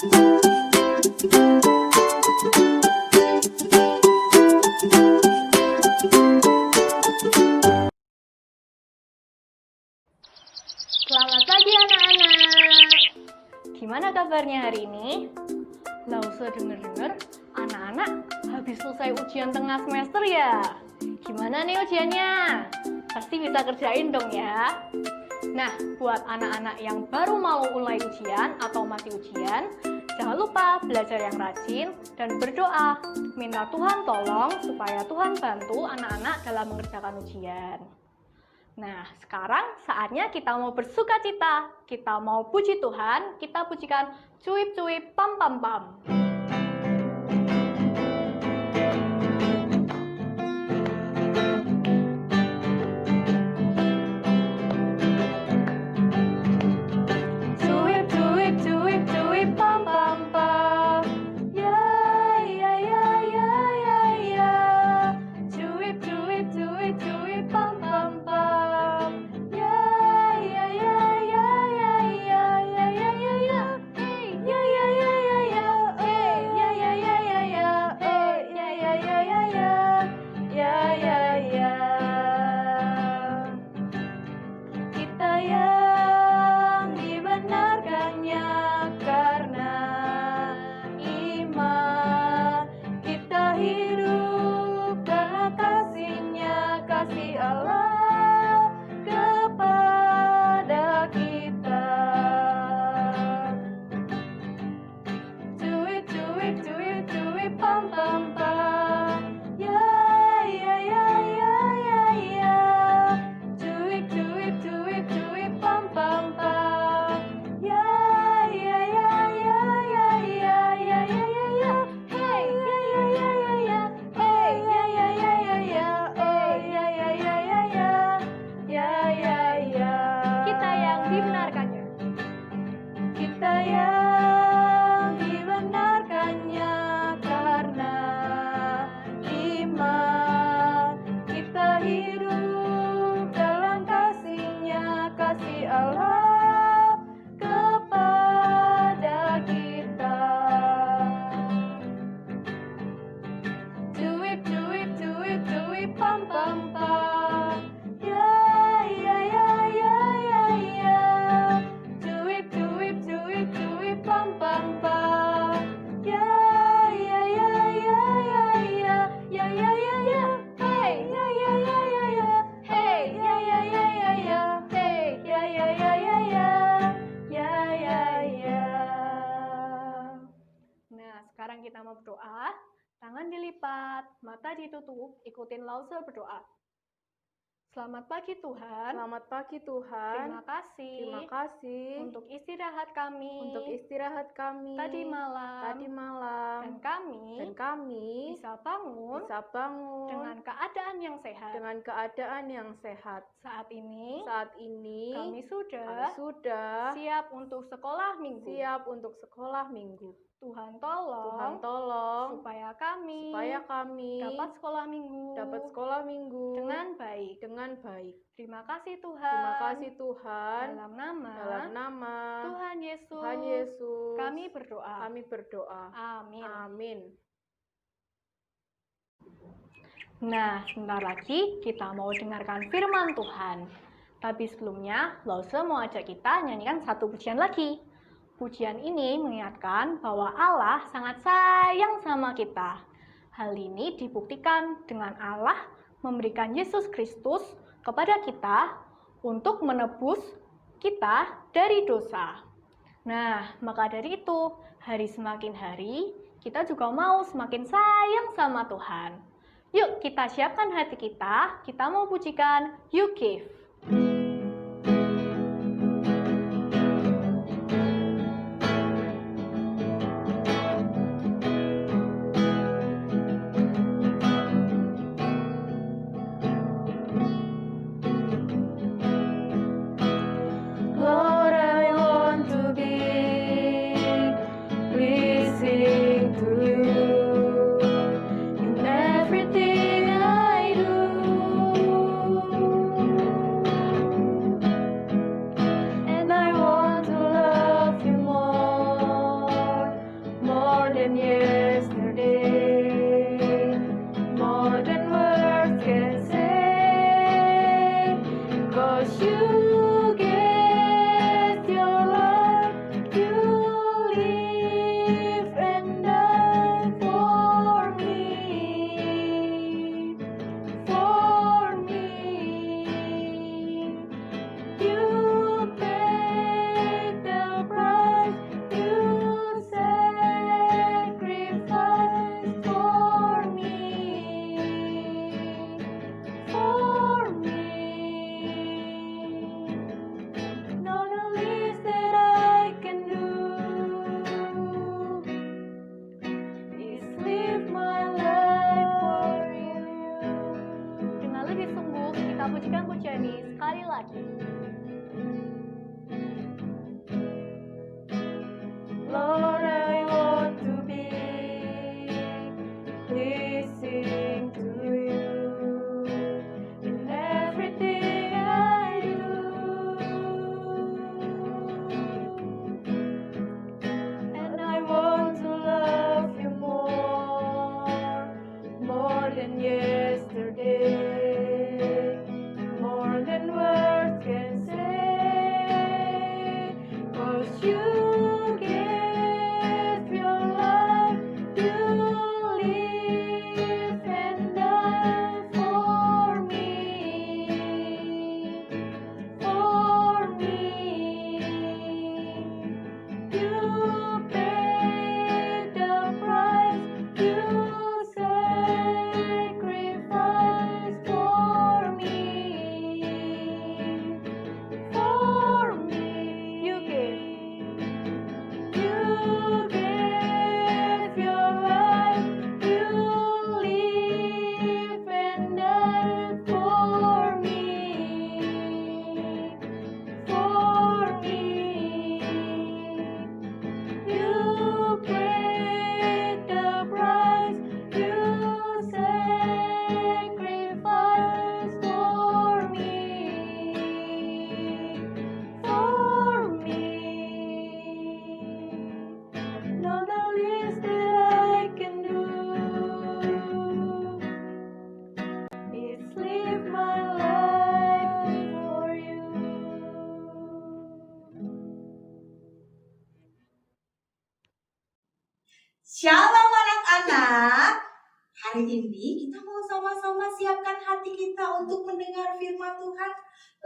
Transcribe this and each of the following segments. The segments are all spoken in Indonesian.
Selamat pagi anak-anak. Gimana kabarnya hari ini? Lah usah denger-denger, anak-anak habis selesai ujian tengah semester ya? Gimana nih ujiannya? Pasti bisa kerjain dong ya. Nah, buat anak-anak yang baru mau mulai ujian atau masih ujian, jangan lupa belajar yang rajin dan berdoa. Minta Tuhan tolong supaya Tuhan bantu anak-anak dalam mengerjakan ujian. Nah, sekarang saatnya kita mau bersuka cita. Kita mau puji Tuhan, kita pujikan cuip-cuip pam pam pam. Sekarang kita mau berdoa, tangan dilipat, mata ditutup, ikutin Lause berdoa. Selamat pagi Tuhan. Selamat pagi Tuhan. Terima kasih. Terima kasih untuk istirahat kami. Untuk istirahat kami tadi malam. Dan kami bisa bangun. Dengan keadaan yang sehat. Saat ini kami sudah siap untuk sekolah minggu. Tuhan tolong supaya kami dapat sekolah minggu dengan baik. Terima kasih Tuhan. Dalam nama Tuhan Yesus kami berdoa. Amin. Nah, sebentar lagi kita mau dengarkan firman Tuhan. Tapi sebelumnya, Lause mau ajak kita nyanyikan satu pujian lagi. Pujian ini mengingatkan bahwa Allah sangat sayang sama kita. Hal ini dibuktikan dengan Allah memberikan Yesus Kristus kepada kita untuk menebus kita dari dosa. Nah, maka dari itu, hari semakin hari, kita juga mau semakin sayang sama Tuhan. Yuk, kita siapkan hati kita mau pujikan You Give. than yesterday, more than words can say, 'cause you gave your life, you live and die for me, for me. You paid the price, you sacrificed for me, for me. Now the least that I can do is live my life for you. Dengan lebih sungguh, kita pujikan pujian ini sekali lagi. Lord, I want to be pleasing to you in everything I do, and I want to love you more than yesterday, more than words can say, 'cause you gave your life, you live and die for me, for me. You paid the price, you sacrificed for me, for me. You gave your life, you live and die for me, for me. You paid the price, you sacrificed for me, for me. Now the least that I can do is live my life for you. Shalom anak-anak. Hari ini kita mau sama-sama siapkan hati kita untuk mendengar firman Tuhan.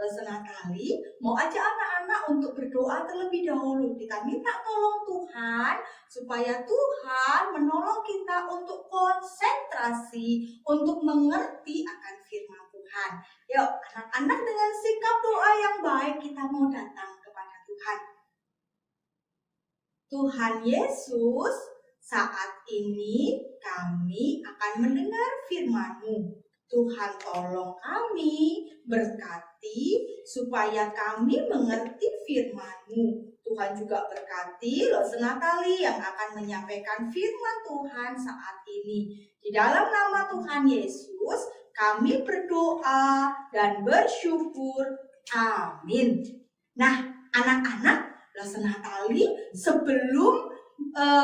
Senang kali mau ajak anak-anak untuk berdoa terlebih dahulu. Kita minta tolong Tuhan supaya Tuhan menolong kita untuk konsentrasi, untuk mengerti akan firman Tuhan. Yuk anak-anak, dengan sikap doa yang baik kita mau datang kepada Tuhan. Tuhan Yesus, saat ini kami akan mendengar firman-Mu. Tuhan tolong kami, berkati supaya kami mengerti firman-Mu. Tuhan juga berkati Lose Natali yang akan menyampaikan firman Tuhan saat ini. Di dalam nama Tuhan Yesus, kami berdoa dan bersyukur. Amin. Nah, anak-anak, Lose Natali sebelum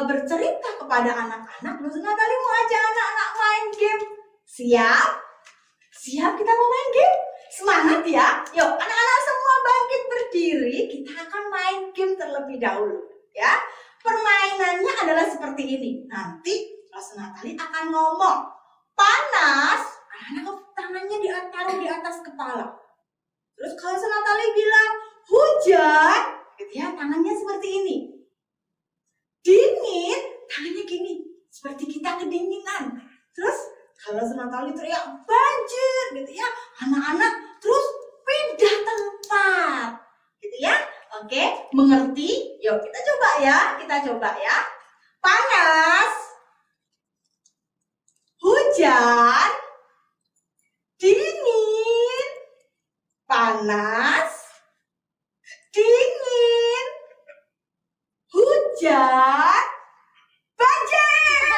bercerita kepada anak-anak, Lose Natali mau ajak anak-anak main game. Siap? Siap kita mau main game? Semangat ya. Yuk anak-anak semua bangkit berdiri. Kita akan main game terlebih dahulu ya. Permainannya adalah seperti ini. Nanti Lose Natali akan ngomong panas, anak-anak tangannya taruh di atas kepala. Terus kalau Lose Natali bilang hujan, gitu ya, tangannya seperti ini. Dingin, tangannya gini, seperti kita kedinginan. Terus kalau Lose Natali teriak banjir, gitu ya, anak-anak terus pindah tempat, gitu ya. Oke, mengerti? Yuk kita coba ya. Panas, hujan, dingin, panas, dingin, hujan, banjir.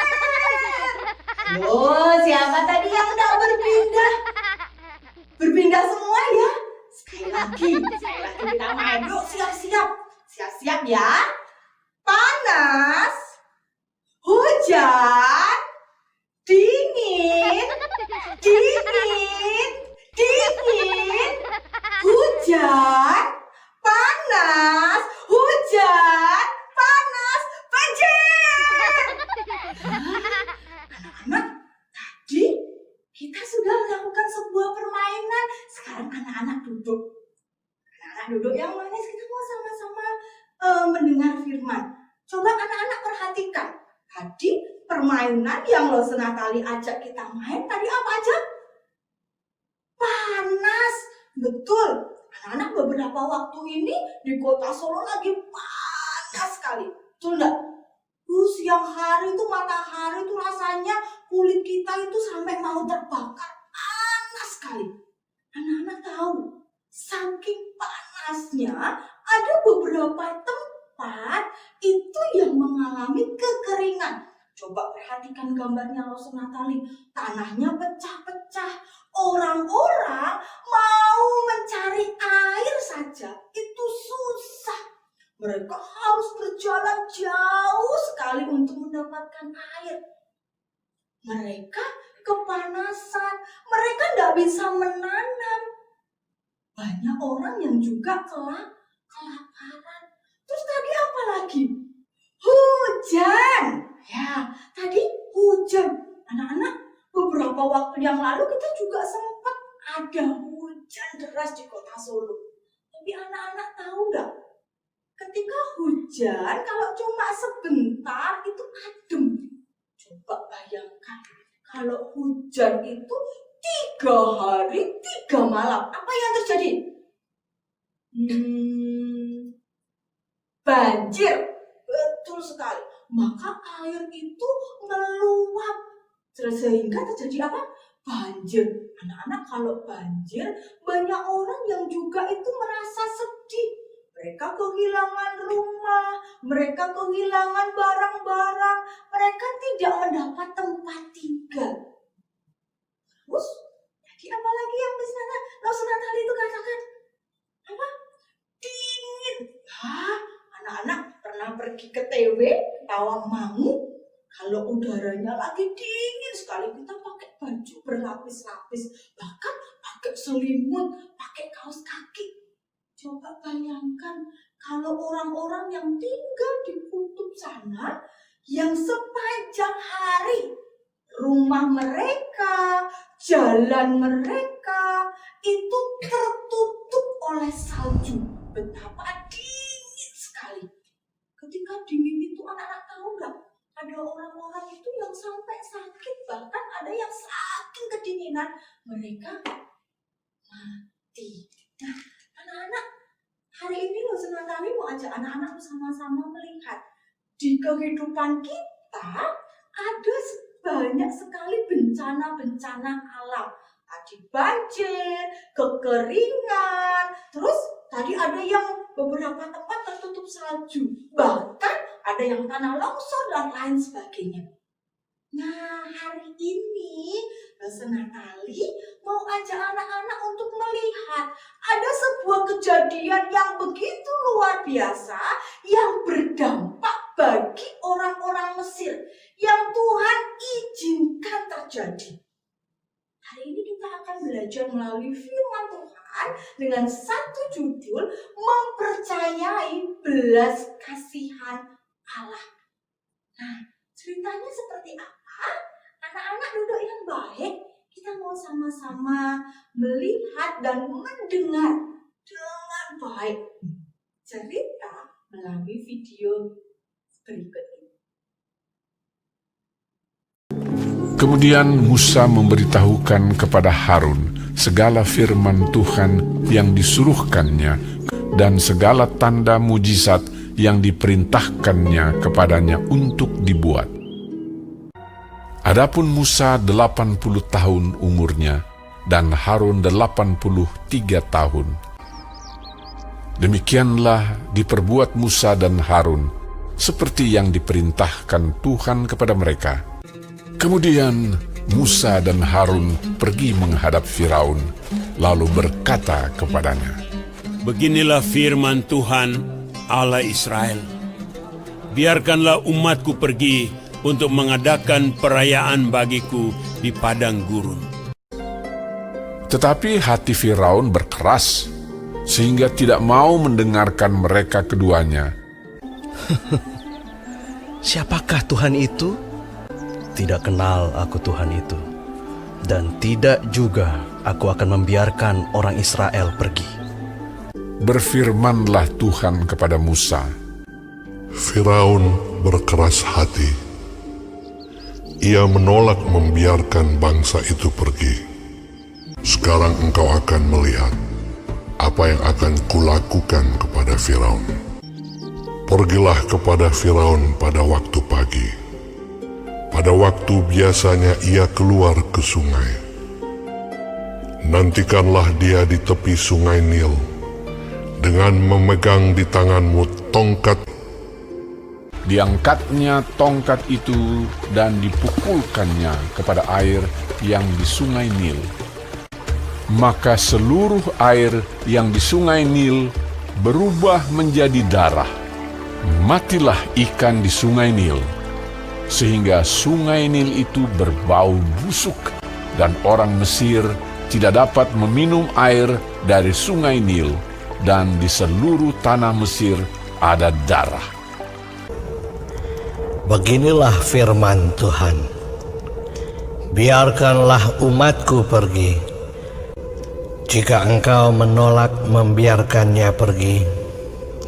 Loh, siapa tadi yang tak berpindah? Berpindah semua ya? Sekali lagi kita main. Yuk, siap-siap ya. Panas, hujan, Anak-anak, tadi kita sudah melakukan sebuah permainan. Sekarang anak-anak duduk. Anak-anak duduk yang manis, kita mau sama-sama mendengar firman. Coba anak-anak perhatikan. Tadi permainan yang Lose Natali ajak kita main tadi apa aja? Panas. Betul. Anak-anak beberapa waktu ini di kota Solo lagi panas sekali. Betul enggak? Siang hari itu matahari itu rasanya kulit kita itu sampai mau terbakar. Panas sekali. Anak-anak tahu, saking panasnya ada beberapa tempat itu yang mengalami kekeringan. Coba perhatikan gambarnya Lose Natali. Tanahnya pecah-pecah. Orang-orang mau mencari air saja itu susah. Mereka harus berjalan jauh sekali untuk mendapatkan air. Mereka kepanasan. Mereka tidak bisa menanam. Banyak orang yang juga kelaparan. Terus tadi apa lagi? Hujan. Ya, tadi hujan. Anak-anak, beberapa waktu yang lalu kita juga sempat ada hujan deras di kota Solo. Tapi anak-anak tahu nggak? Ketika hujan, kalau cuma sebentar itu adem. Coba bayangkan, kalau hujan itu 3 hari 3 malam, apa yang terjadi? Banjir. Betul sekali. Maka air itu meluap. Sehingga terjadi apa? Banjir. Anak-anak, kalau banjir, banyak orang yang juga itu merasa sedih. Mereka kehilangan rumah, mereka kehilangan barang-barang, mereka tidak mendapat tempat tinggal. Terus, tadi apa lagi yang Lose Natali itu katakan? Apa? Dingin. Anak-anak pernah pergi ke TW, Tawangmangu? Kalau udaranya lagi dingin sekali, kita pakai baju berlapis-lapis, bahkan pakai selimut, pakai kaos kaki. Coba bayangkan kalau orang-orang yang tinggal di kutub sana, yang sepanjang hari rumah mereka, jalan mereka itu tertutup oleh salju. Betapa dingin sekali. Ketika dingin itu anak-anak tahu nggak? Ada orang-orang itu yang sampai sakit, bahkan ada yang saking kedinginan mereka mati. Nah, anak-anak, hari ini Lose Natali mau ajak anak-anak bersama-sama melihat di kehidupan kita ada banyak sekali bencana-bencana alam. Tadi banjir, kekeringan, terus tadi ada yang beberapa tempat tertutup salju, bahkan ada yang tanah longsor dan lain sebagainya. Nah, hari ini Lose Natali mau ajak anak-anak untuk melihat ada sebuah kejadian yang begitu luar biasa yang berdampak bagi orang-orang Mesir yang Tuhan izinkan terjadi. Hari ini kita akan belajar melalui firman Tuhan dengan satu judul, mempercayai belas kasihan Allah. Nah, ceritanya seperti apa? Anak-anak duduk yang baik, kita mau sama-sama melihat dan mendengar dengan baik cerita melalui video berikut ini. Kemudian Musa memberitahukan kepada Harun segala firman Tuhan yang disuruhkannya dan segala tanda mujizat yang diperintahkannya kepadanya untuk dibuat. Adapun Musa 80 tahun umurnya dan Harun 83 tahun. Demikianlah diperbuat Musa dan Harun seperti yang diperintahkan Tuhan kepada mereka. Kemudian Musa dan Harun pergi menghadap Firaun, lalu berkata kepadanya, "Beginilah firman Tuhan Allah Israel. Biarkanlah umatku pergi untuk mengadakan perayaan bagiku di padang gurun." Tetapi hati Firaun berkeras, sehingga tidak mau mendengarkan mereka keduanya. Siapakah Tuhan itu tidak kenal aku Tuhan itu, dan tidak juga aku akan membiarkan orang Israel pergi. Berfirmanlah Tuhan kepada Musa, Firaun berkeras hati. Ia menolak membiarkan bangsa itu pergi. Sekarang engkau akan melihat apa yang akan kulakukan kepada Firaun. Pergilah kepada Firaun pada waktu pagi. Pada waktu biasanya ia keluar ke sungai. Nantikanlah dia di tepi sungai Nil, dengan memegang di tanganmu tongkat. diangkatnya tongkat itu dan dipukulkannya kepada air yang di sungai Nil. Maka seluruh air yang di sungai Nil berubah menjadi darah. Matilah ikan di sungai Nil, sehingga sungai Nil itu berbau busuk, dan orang Mesir tidak dapat meminum air dari sungai Nil, dan di seluruh tanah Mesir ada darah. Beginilah firman Tuhan, biarkanlah umatku pergi. Jika engkau menolak membiarkannya pergi,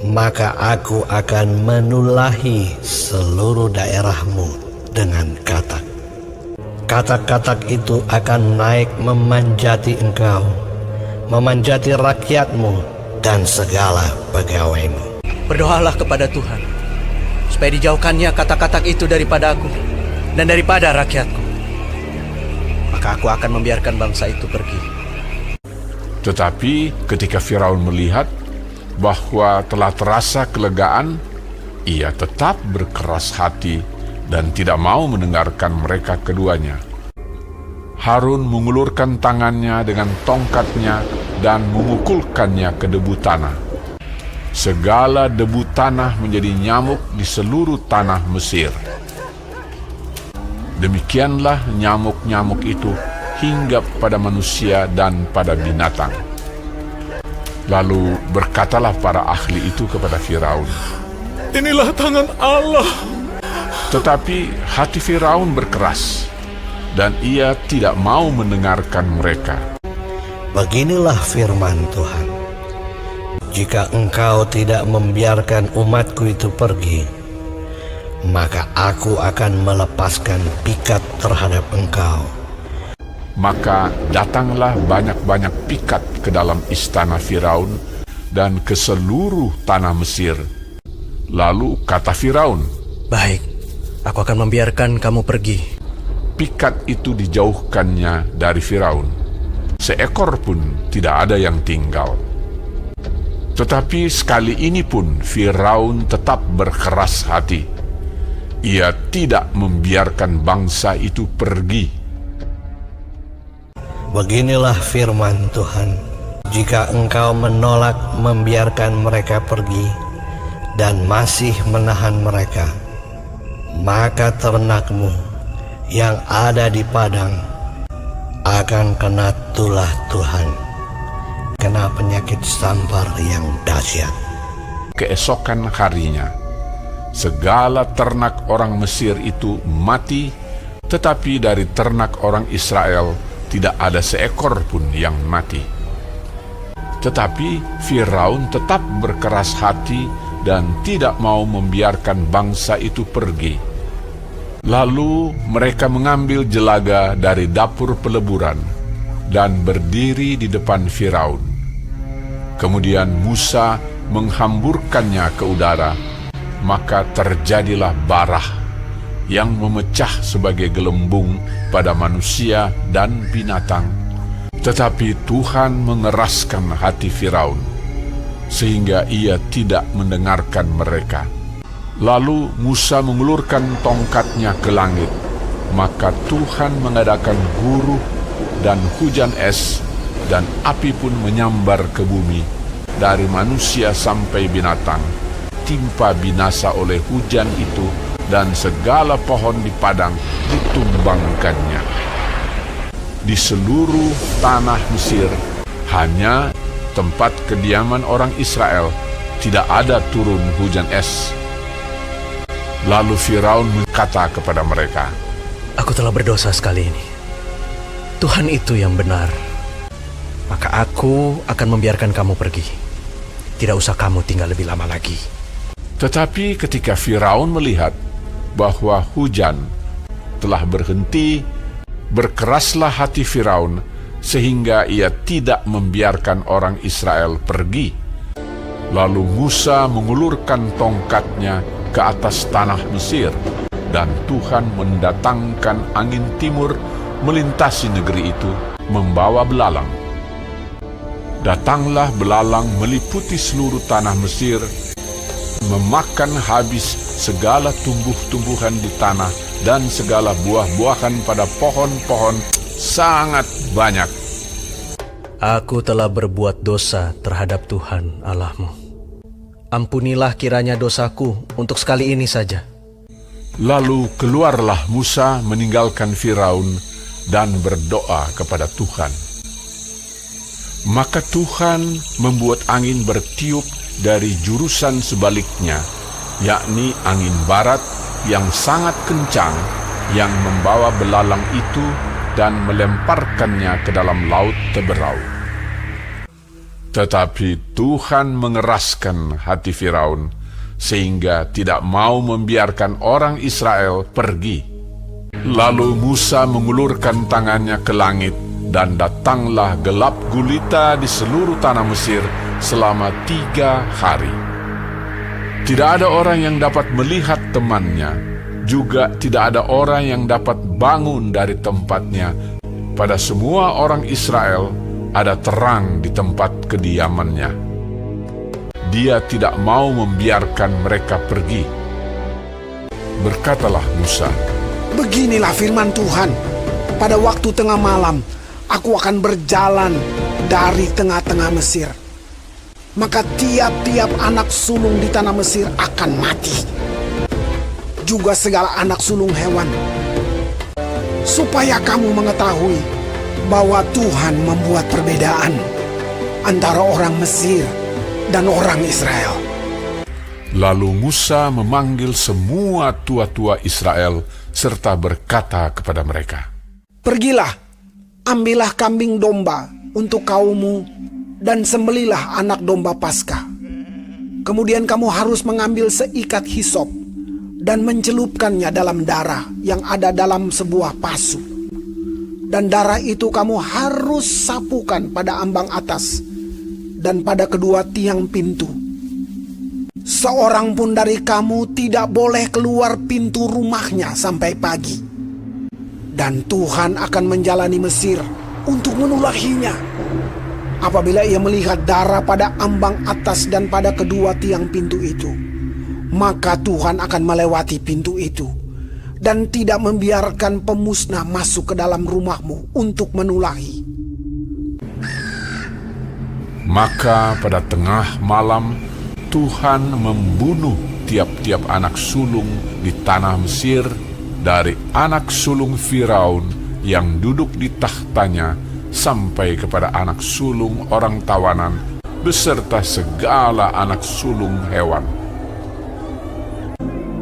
maka aku akan menulahi seluruh daerahmu dengan katak. Katak-katak itu akan naik memanjati engkau, memanjati rakyatmu dan segala pegawaimu. Berdoalah kepada Tuhan, supaya dijauhkannya katak-katak itu daripada aku dan daripada rakyatku. Maka aku akan membiarkan bangsa itu pergi. Tetapi ketika Firaun melihat bahwa telah terasa kelegaan, ia tetap berkeras hati dan tidak mau mendengarkan mereka keduanya. Harun mengulurkan tangannya dengan tongkatnya dan memukulkannya ke debu tanah. Segala debu tanah menjadi nyamuk di seluruh tanah Mesir. Demikianlah nyamuk-nyamuk itu hinggap pada manusia dan pada binatang. Lalu berkatalah para ahli itu kepada Firaun, Inilah tangan Allah. tetapi hati Firaun berkeras, dan ia tidak mau mendengarkan mereka. Beginilah firman Tuhan, jika engkau tidak membiarkan umatku itu pergi, maka aku akan melepaskan pikat terhadap engkau. Maka datanglah banyak-banyak pikat ke dalam istana Firaun dan ke seluruh tanah Mesir. Lalu kata Firaun, Baik, aku akan membiarkan kamu pergi. pikat itu dijauhkannya dari Firaun. Seekor pun tidak ada yang tinggal. Tetapi sekali ini pun Firaun tetap berkeras hati. Ia tidak membiarkan bangsa itu pergi. Beginilah firman Tuhan, jika engkau menolak membiarkan mereka pergi dan masih menahan mereka, maka ternakmu yang ada di padang akan kena tulah Tuhan, kena penyakit sampar yang dahsyat. Keesokan harinya, segala ternak orang Mesir itu mati, tetapi dari ternak orang Israel tidak ada seekor pun yang mati. Tetapi Firaun tetap berkeras hati dan tidak mau membiarkan bangsa itu pergi. Lalu mereka mengambil jelaga dari dapur peleburan dan berdiri di depan Firaun. Kemudian Musa menghamburkannya ke udara, maka terjadilah barah yang memecah sebagai gelembung pada manusia dan binatang. Tetapi Tuhan mengeraskan hati Firaun, sehingga ia tidak mendengarkan mereka. Lalu Musa mengulurkan tongkatnya ke langit, maka Tuhan mengadakan guruh dan hujan es, dan api pun menyambar ke bumi, dari manusia sampai binatang. Timpa binasa oleh hujan itu, dan segala pohon di padang ditumbangkannya. Di seluruh tanah Mesir, hanya tempat kediaman orang Israel, tidak ada turun hujan es. Lalu Firaun berkata kepada mereka, Aku telah berdosa sekali ini. Tuhan itu yang benar. Maka aku akan membiarkan kamu pergi. Tidak usah kamu tinggal lebih lama lagi. Tetapi ketika Firaun melihat bahwa hujan telah berhenti, berkeraslah hati Firaun sehingga ia tidak membiarkan orang Israel pergi. Lalu Musa mengulurkan tongkatnya ke atas tanah Mesir, dan Tuhan mendatangkan angin timur melintasi negeri itu, membawa belalang. Datanglah belalang meliputi seluruh tanah Mesir, memakan habis segala tumbuh-tumbuhan di tanah dan segala buah-buahan pada pohon-pohon sangat banyak. Aku telah berbuat dosa terhadap Tuhan Allahmu. Ampunilah kiranya dosaku untuk sekali ini saja. Lalu keluarlah Musa meninggalkan Firaun dan berdoa kepada Tuhan. Maka Tuhan membuat angin bertiup dari jurusan sebaliknya, yakni angin barat yang sangat kencang, yang membawa belalang itu dan melemparkannya ke dalam laut Teberau. Tetapi Tuhan mengeraskan hati Firaun, sehingga tidak mau membiarkan orang Israel pergi. Lalu Musa mengulurkan tangannya ke langit, dan datanglah gelap gulita di seluruh tanah Mesir selama 3 hari. Tidak ada orang yang dapat melihat temannya, juga tidak ada orang yang dapat bangun dari tempatnya. Pada semua orang Israel ada terang di tempat kediamannya. Dia tidak mau membiarkan mereka pergi. Berkatalah Musa, "Beginilah firman Tuhan, pada waktu tengah malam, aku akan berjalan dari tengah-tengah Mesir. Maka tiap-tiap anak sulung di tanah Mesir akan mati, juga segala anak sulung hewan. Supaya kamu mengetahui bahwa Tuhan membuat perbedaan antara orang Mesir dan orang Israel." Lalu Musa memanggil semua tua-tua Israel serta berkata kepada mereka, "Pergilah, ambillah kambing domba untuk kaummu dan sembelilah anak domba Paskah. Kemudian kamu harus mengambil seikat hisop dan mencelupkannya dalam darah yang ada dalam sebuah pasu. Dan darah itu kamu harus sapukan pada ambang atas dan pada kedua tiang pintu. Seorang pun dari kamu tidak boleh keluar pintu rumahnya sampai pagi. Dan Tuhan akan menjalani Mesir untuk menulahinya. Apabila ia melihat darah pada ambang atas dan pada kedua tiang pintu itu, maka Tuhan akan melewati pintu itu dan tidak membiarkan pemusnah masuk ke dalam rumahmu untuk menulahi." Maka pada tengah malam Tuhan membunuh tiap-tiap anak sulung di tanah Mesir, dari anak sulung Firaun yang duduk di tahtanya sampai kepada anak sulung orang tawanan beserta segala anak sulung hewan.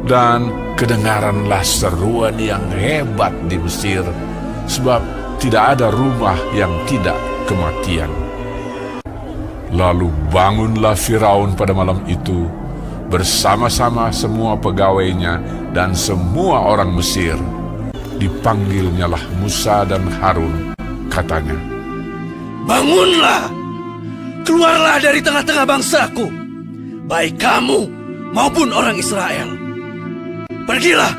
Dan kedengaranlah seruan yang hebat di Mesir, sebab tidak ada rumah yang tidak kematian. Lalu bangunlah Firaun pada malam itu bersama-sama semua pegawainya dan semua orang Mesir. Dipanggilnyalah Musa dan Harun, katanya, "Bangunlah, keluarlah dari tengah-tengah bangsaku, baik kamu maupun orang Israel. Pergilah,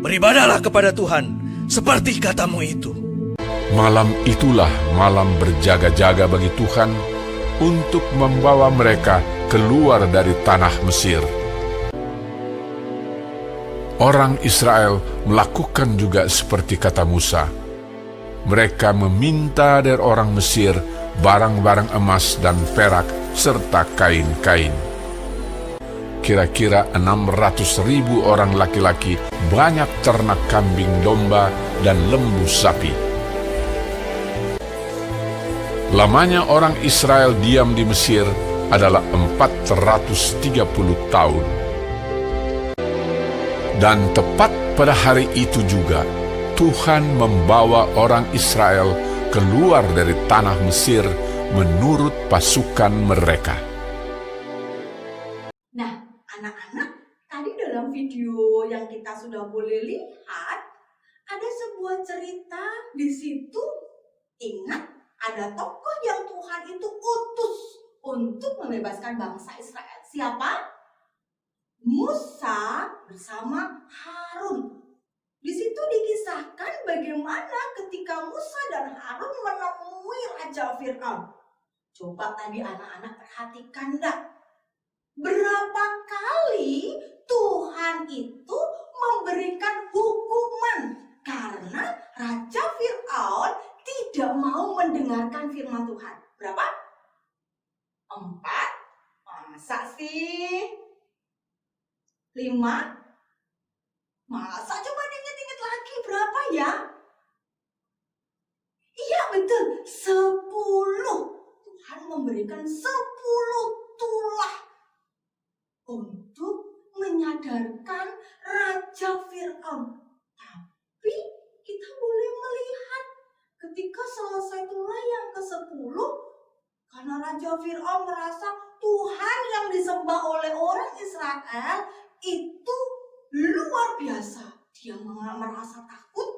beribadahlah kepada Tuhan seperti katamu itu." Malam itulah malam berjaga-jaga bagi Tuhan untuk membawa mereka keluar dari tanah Mesir. Orang Israel melakukan juga seperti kata Musa. Mereka meminta dari orang Mesir barang-barang emas dan perak serta kain-kain. Kira-kira 600.000 orang laki-laki, banyak ternak kambing domba dan lembu sapi. Lamanya orang Israel diam di Mesir adalah 430 tahun. Dan tepat pada hari itu juga, Tuhan membawa orang Israel keluar dari tanah Mesir menurut pasukan mereka. Nah, anak-anak, tadi dalam video yang kita sudah boleh lihat, ada sebuah cerita di situ. Ingat, ada tokoh yang Tuhan itu utus untuk membebaskan bangsa Israel. Siapa? Musa bersama Harun. Di situ dikisahkan bagaimana ketika Musa dan Harun menemui Raja Fir'aun. Coba tadi anak-anak perhatikan enggak? Berapa kali Tuhan itu memberikan hukuman karena Raja Fir'aun tidak mau mendengarkan firman Tuhan. Berapa? 4? Masa sih? 5? Masa? Coba diingat-ingat lagi, berapa ya? Iya betul, 10. Tuhan memberikan 10 tulah untuk menyadarkan Raja Fir'aun. Tapi kita boleh melihat ketika selesai tulah yang ke-10, karena Raja Fir'aun merasa Tuhan yang disembah oleh orang Israel itu luar biasa. Dia merasa takut.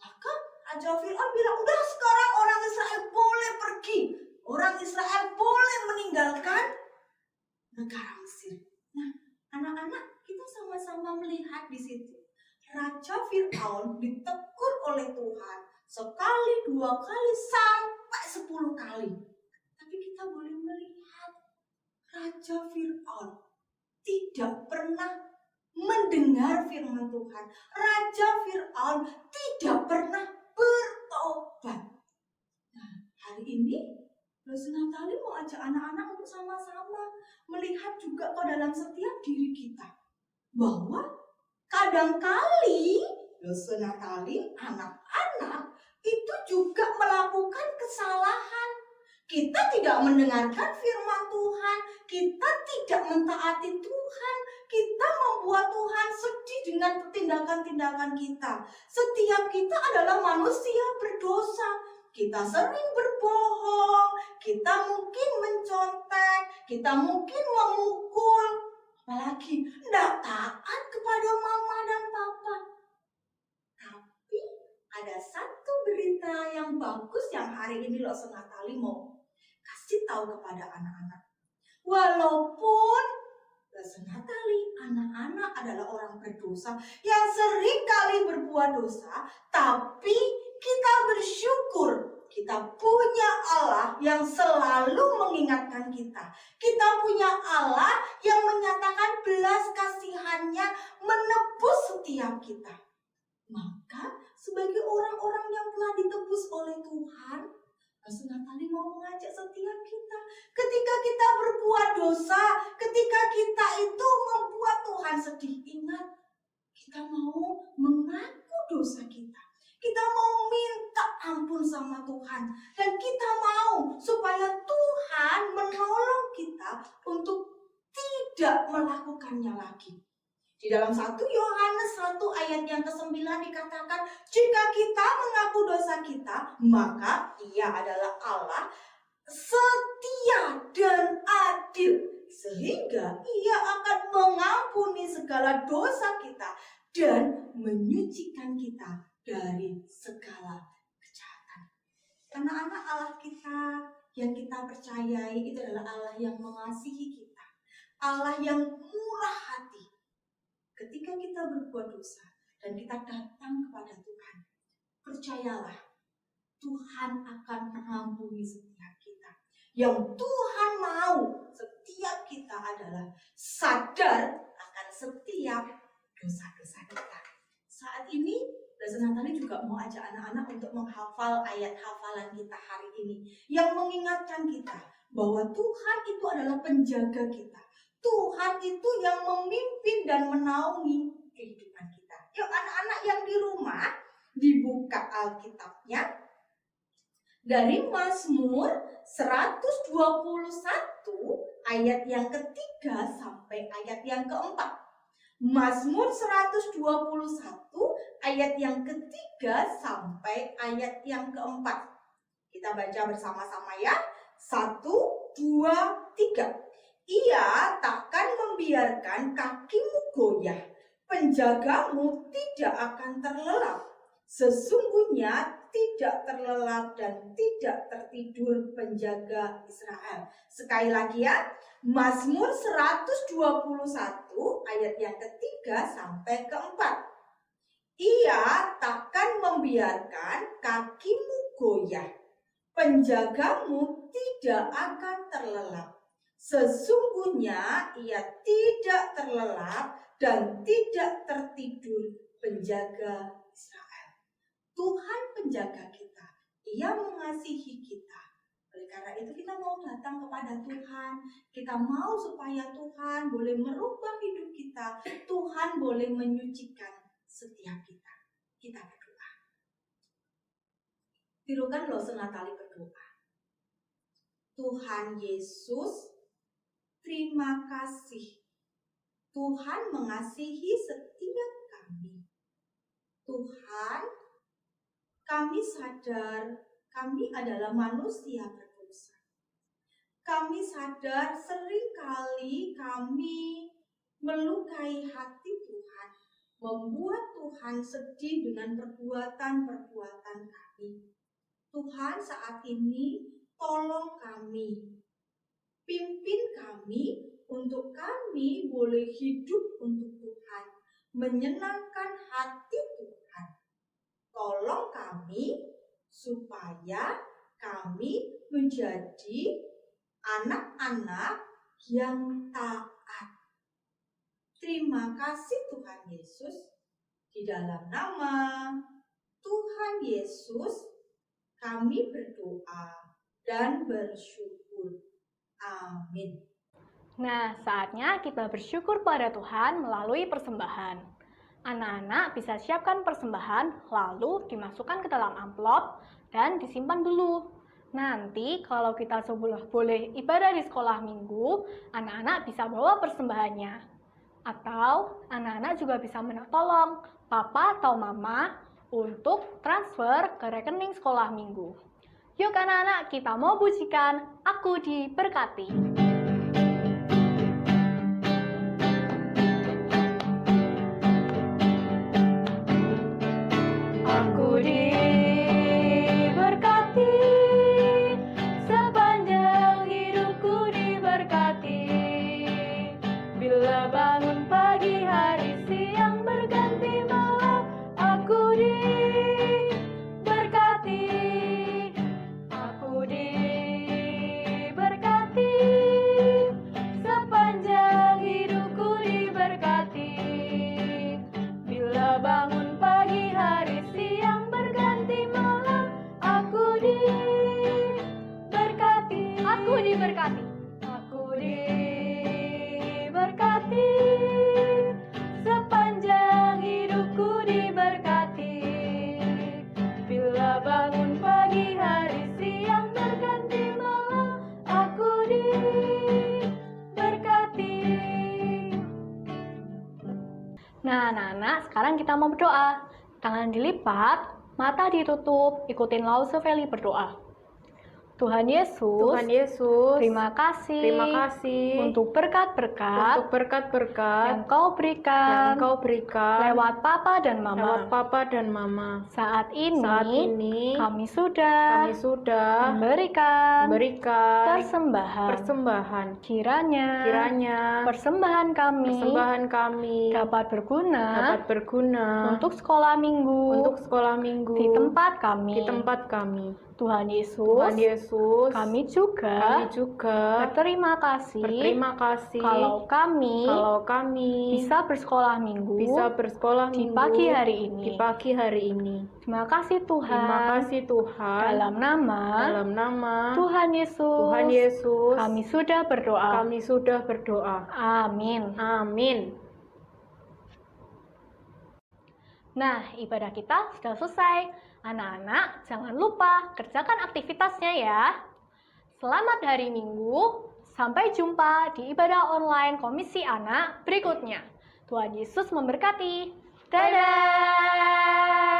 Maka Raja Fir'aun bilang, udah sekarang orang Israel boleh pergi. Orang Israel boleh meninggalkan negara Mesir. Nah, anak-anak, kita sama-sama melihat di situ. Raja Fir'aun ditegur oleh Tuhan sekali, 2 kali, sampai 10 kali. Tapi kita boleh melihat Raja Fir'aun tidak pernah mendengar firman Tuhan. Raja Fir'aun tidak pernah bertobat. Nah, hari ini Dosen Natali mau ajak anak-anak untuk sama-sama melihat juga ke dalam setiap diri kita, bahwa kadangkali Dosen Natali, anak-anak itu juga melakukan kesalahan. Kita tidak mendengarkan firman Tuhan, kita tidak mentaati Tuhan, kita membuat Tuhan sedih dengan tindakan-tindakan kita. Setiap kita adalah manusia berdosa. Kita sering berbohong, kita mungkin mencontek, kita mungkin memukul, apalagi tidak taat kepada mama dan papa. Tapi ada satu berita yang bagus yang hari ini Dosen Natali mau kasih tahu kepada anak-anak. Walaupun Dosen Natali, anak-anak adalah orang berdosa yang sering kali berbuat dosa, tapi kita bersyukur kita punya Allah yang selalu mengingatkan kita. Kita punya Allah yang menyatakan belas kasihannya menebus setiap kita. Maka sebagai orang-orang yang telah ditebus oleh Tuhan, Dosen Natali mau mengajak setiap kita. Ketika kita berbuat dosa, ketika kita itu membuat Tuhan sedih, ingat, kita mau mengaku dosa kita. Kita mau minta ampun sama Tuhan. Dan kita mau supaya Tuhan menolong kita untuk tidak melakukannya lagi. Di dalam 1 Yohanes 1 ayat yang ke-9 dikatakan, jika kita mengaku dosa kita, maka Ia adalah Allah setia dan adil, sehingga Ia akan mengampuni segala dosa kita dan menyucikan kita dari segala kejahatan. Anak-anak, Allah kita yang kita percayai itu adalah Allah yang mengasihi kita, Allah yang murah hati. Ketika kita berbuat dosa dan kita datang kepada Tuhan, percayalah Tuhan akan mengampuni setiap kita. Yang Tuhan mau setiap kita adalah sadar akan setiap dosa-dosa kita. Saat ini Dosen Natali juga mau ajak anak-anak untuk menghafal ayat hafalan kita hari ini yang mengingatkan kita bahwa Tuhan itu adalah penjaga kita. Tuhan itu yang memimpin dan menaungi kehidupan kita. Yuk anak-anak yang di rumah, dibuka Alkitabnya dari Mazmur 121 ayat yang ketiga sampai ayat yang keempat. Mazmur 121 ayat yang ketiga sampai ayat yang keempat. Kita baca bersama-sama ya. 1, 2, 3. Ia takkan membiarkan kakimu goyah, penjagamu tidak akan terlelap. Sesungguhnya tidak terlelap dan tidak tertidur penjaga Israel. Sekali lagi ya, Mazmur 121 ayat yang ketiga sampai keempat. Ia takkan membiarkan kakimu goyah, penjagamu tidak akan terlelap. Sesungguhnya ia tidak terlelap dan tidak tertidur penjaga Israel. Tuhan penjaga kita, Ia mengasihi kita. Oleh karena itu kita mau datang kepada Tuhan. Kita mau supaya Tuhan boleh merubah hidup kita. Tuhan boleh menyucikan setiap kita. Kita berdoa. Tirukan loh senatali berdoa. Tuhan Yesus, terima kasih. Tuhan mengasihi setiap kami. Tuhan, kami sadar kami adalah manusia berdosa. Kami sadar seringkali kami melukai hati Tuhan, membuat Tuhan sedih dengan perbuatan-perbuatan kami. Tuhan, saat ini tolong kami, pimpin kami untuk kami boleh hidup untuk Tuhan, menyenangkan hati Tuhan. Tolong kami supaya kami menjadi anak-anak yang taat. Terima kasih Tuhan Yesus. Di dalam nama Tuhan Yesus kami berdoa dan bersyukur. Amin. Nah, saatnya kita bersyukur pada Tuhan melalui persembahan. Anak-anak bisa siapkan persembahan, lalu dimasukkan ke dalam amplop dan disimpan dulu. Nanti kalau kita boleh ibadah di sekolah minggu, anak-anak bisa bawa persembahannya. Atau anak-anak juga bisa minta tolong papa atau mama untuk transfer ke rekening sekolah minggu. Yuk anak-anak, kita mau pujikan Aku Diberkati. Aku diberkati, sepanjang hidupku diberkati. Bila bangun pagi, hari, siang berganti malam, aku diberkati. Aku diberkati, sepanjang hidupku diberkati. Bila bangun pagi, hari, siang berganti malam, aku diberkati. Aku diberkati. Aku diberkati, sepanjang hidupku diberkati. Bila bangun pagi, hari, siang berganti malam, aku diberkati. Nah, anak-anak, sekarang kita mau berdoa. Tangan dilipat, mata ditutup, ikutin Lause Feli berdoa. Tuhan Yesus, terima kasih untuk berkat-berkat yang Kau berikan lewat Papa dan Mama. Saat ini kami sudah memberikan persembahan. Kiranya persembahan kami dapat berguna untuk sekolah minggu di tempat kami. Tuhan Yesus, kami juga berterima kasih kalau kami bisa bersekolah minggu di pagi hari ini. Terima kasih Tuhan. Dalam nama Tuhan Yesus, kami sudah berdoa. Amin. Nah, ibadah kita sudah selesai. Anak-anak, jangan lupa kerjakan aktivitasnya ya. Selamat hari Minggu. Sampai jumpa di ibadah online Komisi Anak berikutnya. Tuhan Yesus memberkati. Dadah!